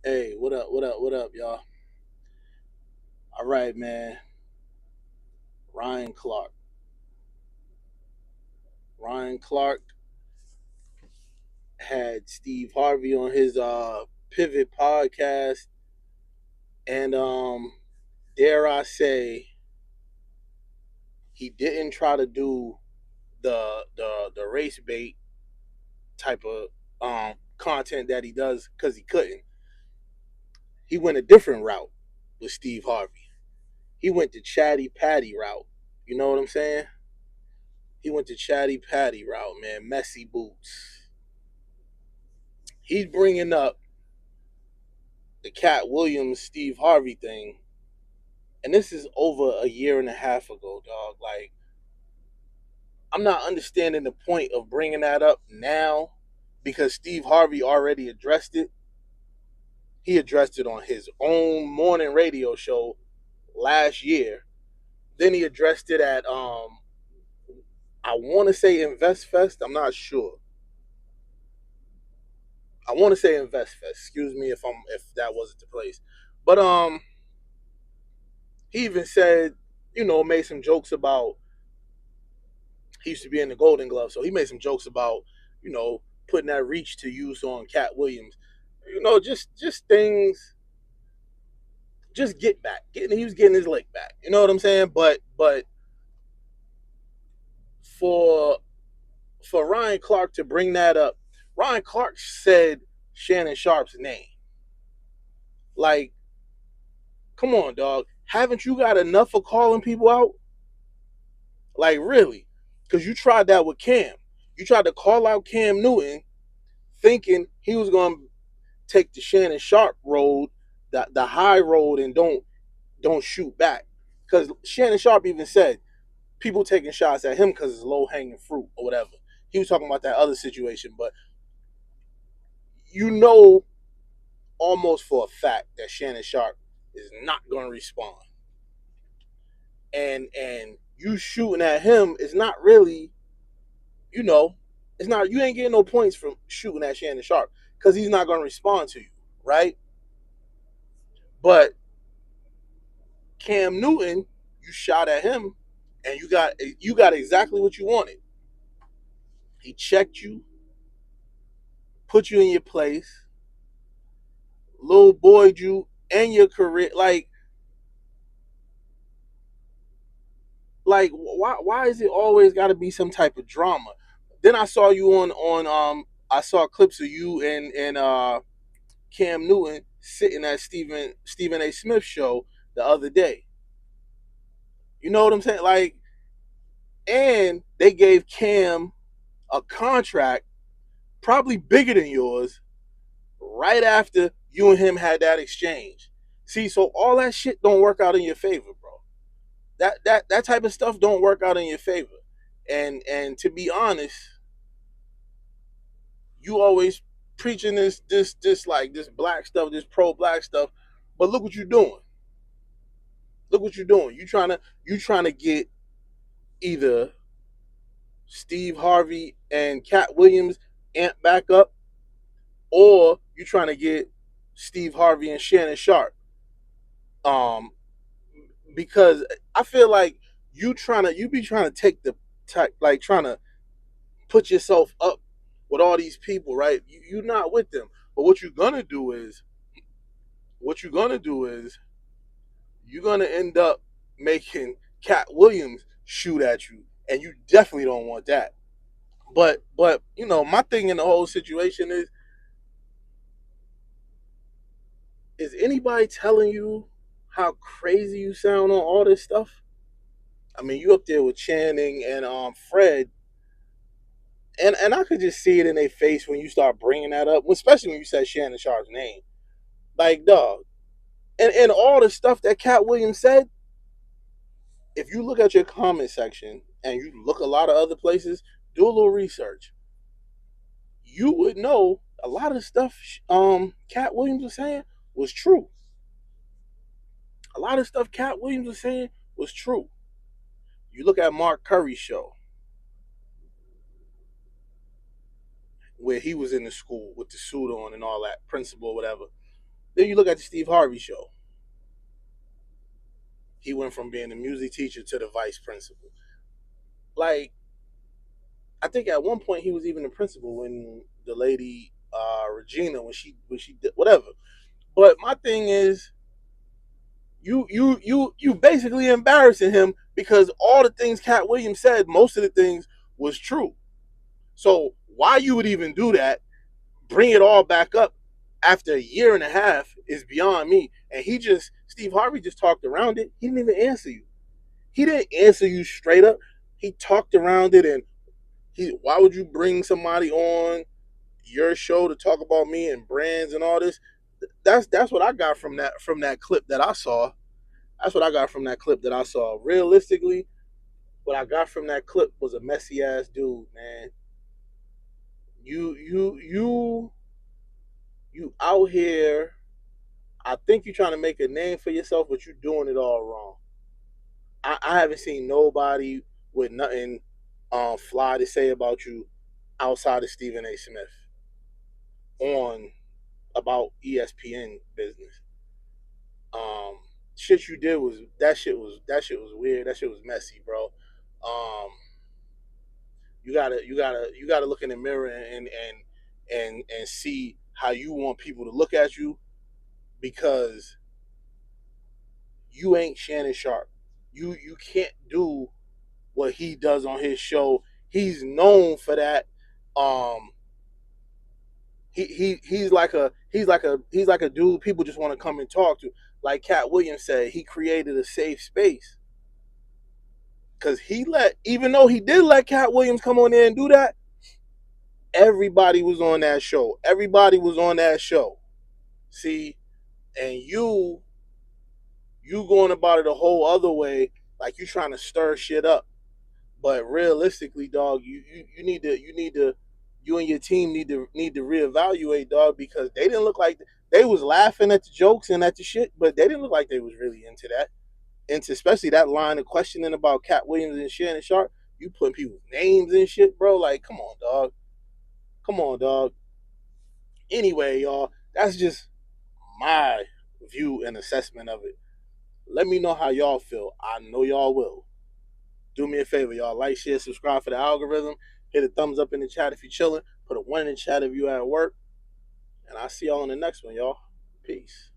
Hey, what up? What up? What up, y'all? All right, man. Ryan Clark. Ryan Clark had Steve Harvey on his Pivot podcast, and dare I say, he didn't try to do the race bait type of content that he does because he couldn't. He went a different route with Steve Harvey. He went the chatty patty route. You know what I'm saying? He went the chatty patty route, man. Messy boots. He's bringing up the Cat Williams Steve Harvey thing, and this is over a year and a half ago, dog. Like, I'm not understanding the point of bringing that up now because Steve Harvey already addressed it. He addressed it on his own morning radio show last year. Then he addressed it at I want to say Invest Fest. I'm not sure. I want to say Invest Fest. Excuse me if that wasn't the place. But he even said, made some jokes about he used to be in the Golden Glove, so he made some jokes about putting that reach to use on Cat Williams. Just things, just get back. He was getting his lick back. You know what I'm saying? But for for Ryan Clark to bring that up, Ryan Clark said Shannon Sharp's name. Like, come on, dog. Haven't you got enough of calling people out? Like, really? Because you tried that with Cam. You tried to call out Cam Newton, thinking he was going to take the Shannon Sharp road, the high road, and don't shoot back. Because Shannon Sharp even said people taking shots at him because it's low hanging fruit or whatever. He was talking about that other situation, but you know almost for a fact that Shannon Sharp is not going to respond, and you shooting at him is not really, you know, it's not, you ain't getting no points from shooting at Shannon Sharp because he's not going to respond to you, right? But Cam Newton, you shot at him, and you got exactly what you wanted. He checked you, put you in your place, little boyed you and your career. Like why is it always got to be some type of drama? Then I saw you on I saw clips of you and Cam Newton sitting at Stephen A. Smith show the other day. You know what I'm saying? Like, and they gave Cam a contract probably bigger than yours right after you and him had that exchange. See, so all that shit don't work out in your favor, bro. That type of stuff don't work out in your favor. And to be honest, you always preaching this like this black stuff, this pro black stuff, but look what you're doing. Look what you're doing. You trying to get either Steve Harvey and Cat Williams amped back up, or you trying to get Steve Harvey and Shannon Sharp. Um, because I feel like you be trying to take the like trying to put yourself up with all these people, right? You're not with them. But what you're gonna do is you're gonna end up making Cat Williams shoot at you, and you definitely don't want that. But my thing in the whole situation is anybody telling you how crazy you sound on all this stuff? I mean, you up there with Channing and Fred, and I could just see it in their face when you start bringing that up, especially when you said Shannon Sharp's name. Like, dog, and all the stuff that Cat Williams said, if you look at your comment section and you look a lot of other places, do a little research, you would know a lot of the stuff Cat Williams was saying was true. A lot of stuff Cat Williams was saying was true. You look at Mark Curry's show where he was in the school with the suit on and all that, principal, whatever. Then you look at the Steve Harvey show. He went from being a music teacher to the vice principal. Like, I think at one point he was even the principal when the lady Regina when she did whatever. But my thing is, you basically embarrassing him because all the things Cat Williams said, most of the things was true. So why you would even do that, bring it all back up after a year and a half is beyond me. And Steve Harvey just talked around it. He didn't even answer you. He didn't answer you straight up. He talked around it, and why would you bring somebody on your show to talk about me and brands and all this? That's what I got from that clip that I saw. That's what I got from that clip that I saw. Realistically, what I got from that clip was a messy ass dude, man. You out here. I think you're trying to make a name for yourself, but you're doing it all wrong. I haven't seen nobody with nothing fly to say about you outside of Stephen A. Smith on about ESPN business. Um, Shit you did was that shit was weird. That shit was messy, bro. You gotta look in the mirror and see how you want people to look at you, because you ain't Shannon Sharp. You can't do what he does on his show. He's known for that. Um, he's like a dude people just want to come and talk to. Like Cat Williams said, he created a safe space because even though he did let Cat Williams come on there and do that, everybody was on that show. Everybody was on that show. See, and you going about it a whole other way, like you trying to stir shit up. But realistically, dog, you and your team need to reevaluate, dog, because they didn't look like they was laughing at the jokes and at the shit, but they didn't look like they was really into that. Into especially that line of questioning about Cat Williams and Shannon Sharp. You putting people's names and shit, bro. Like, come on, dog. Come on, dog. Anyway, y'all, that's just my view and assessment of it. Let me know how y'all feel. I know y'all will. Do me a favor, y'all. Like, share, subscribe for the algorithm. Hit a thumbs up in the chat if you're chilling. Put a 1 in the chat if you at work. And I'll see y'all in the next one, y'all. Peace.